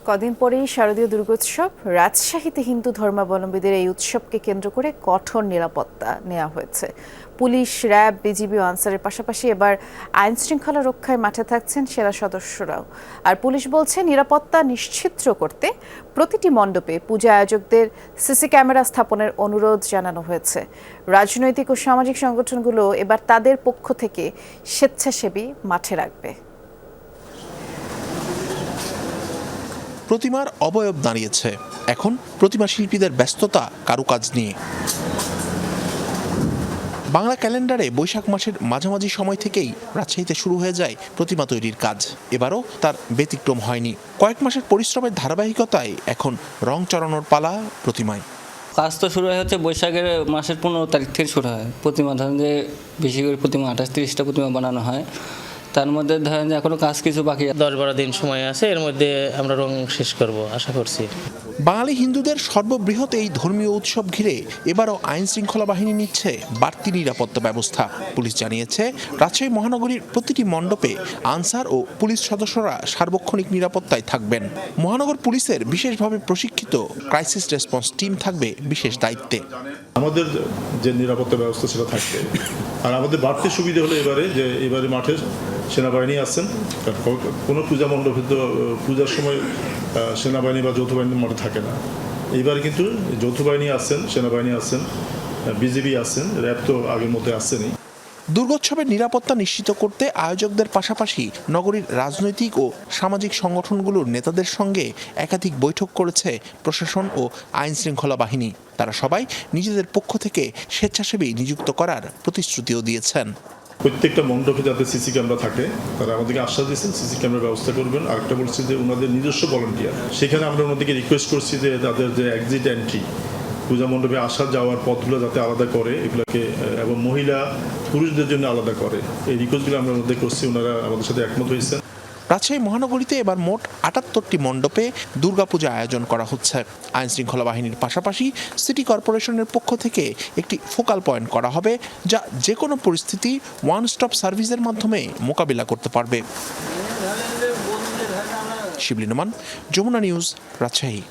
কদিন পরেই শারদীয় দুর্গোৎসব। রাজশাহীতে হিন্দু ধর্মাবলম্বীদের এই উৎসবকে কেন্দ্র করে কঠোর নিরাপত্তা নেওয়া হয়েছে। পুলিশ, র্যাব, বিজিবি ও আনসারের পাশাপাশি এবার আইন শৃঙ্খলা রক্ষায় মাঠে থাকছেন সেনা সদস্যরাও। আর পুলিশ বলছে, নিরাপত্তা নিশ্চিত করতে প্রতিটি মণ্ডপে পূজা আয়োজকদের সিসি ক্যামেরা স্থাপনের অনুরোধ জানানো হয়েছে। রাজনৈতিক ও সামাজিক সংগঠনগুলো এবার তাদের পক্ষ থেকে স্বেচ্ছাসেবী মাঠে রাখবে। প্রতিমার অবয়ব দাঁড়িয়েছে এখন প্রতিমা শিল্পীদের ব্যস্ততা কারুকাজ নিয়ে। বাংলা ক্যালেন্ডারে বৈশাখ মাসের মাঝামাঝি সময় থেকেই রাজশাহীতে শুরু হয়ে যায় প্রতিমা তৈরির কাজ। এবারও তার ব্যতিক্রম হয়নি। কয়েক মাসের পরিশ্রমের ধারাবাহিকতায় এখন রং চড়ানোর পালা প্রতিমায়। কাজ তো শুরু হচ্ছে বৈশাখের মাসের 15 তারিখ থেকে শুরু হয়। প্রতিমা ধরেন যে বেশি করে প্রতিমা 28-30টা প্রতিমা বানানো হয়। তার মধ্যে ধরেন যে এখনো কাজ কিছু বাকি, 10-12 দিন সময় আছে, এর মধ্যে আমরা রং শেষ করব আশা করছি। বাঙালি হিন্দুদের সর্ববৃহৎ এই ধর্মীয় উৎসব ঘিরে এবারও আইন শৃঙ্খলা বাহিনী নিচ্ছে বাড়তি নিরাপত্তা ব্যবস্থা। পুলিশ জানিয়েছে, রাজশাহী মহানগরীর প্রতিটি মণ্ডপে আনসার ও পুলিশ সদস্যরা সার্বক্ষণিক নিরাপত্তায় থাকবেন। মহানগর পুলিশের বিশেষভাবে প্রশিক্ষিত ক্রাইসিস রেসপন্স টিম থাকবে বিশেষ দায়িত্বে। আমাদের যে নিরাপত্তা ব্যবস্থা সেটা থাকবে। আর আমাদের বাড়তি সুবিধা হলো এবারে মাঠে সেনাবাহিনী আছেন। কোনো পূজা মণ্ডপে তো পূজার সময় সেনাবাহিনী বা যৌথ বাহিনী মাঠে থাকে না। এইবার কিন্তু যৌথ বাহিনী আছেন, সেনাবাহিনী আছেন, বিজিবি আছেন, র্যাব তো আগের মধ্যে আসেনই। দুর্গোৎসবের নিরাপত্তা নিশ্চিত করতে আয়োজকদের পাশাপাশি নগরীর রাজনৈতিক ও সামাজিক সংগঠনগুলোর নেতাদের সঙ্গে একাধিক বৈঠক করেছে প্রশাসন ও আইন শৃঙ্খলা বাহিনী। তারা সবাই নিজেদের পক্ষ থেকে স্বেচ্ছাসেবী নিযুক্ত করার প্রতিশ্রুতিও দিয়েছেন। প্রত্যেকটা মণ্ডপে যাতে সিসি ক্যামেরা থাকে তারা আমাদেরকে আশ্বাস দিয়েছেন সিসি ক্যামেরার ব্যবস্থা করবেন। আরেকটা বলছি যে ওনাদের নিজস্ব ভলান্টিয়ার, সেখানে আমরা ওনাদেরকে রিকোয়েস্ট করছি যে তাদের যে এক্সিট এন্ট্রি, পূজা মণ্ডপে আসা যাওয়ার পথগুলো যাতে আলাদা করে এগুলোকে, এবং মহিলা পুরুষদের জন্য আলাদা করে, এই রিকোয়েস্টগুলো আমরা ওনাদের করছি। ওনারা আমাদের সাথে একমত হয়েছেন। রাজশাহী মহানগরীতে এবার মোট 78টি মণ্ডপে দুর্গাপূজা আয়োজন করা হচ্ছে। আইন শৃঙ্খলা বাহিনীর পাশাপাশি সিটি কর্পোরেশনের পক্ষ থেকে একটি ফোকাল পয়েন্ট করা হবে, যা যে কোনো পরিস্থিতি ওয়ান স্টপ সার্ভিসের মাধ্যমে মোকাবিলা করতে পারবে। শিবলী নোমান, যমুনা নিউজ, রাজশাহী।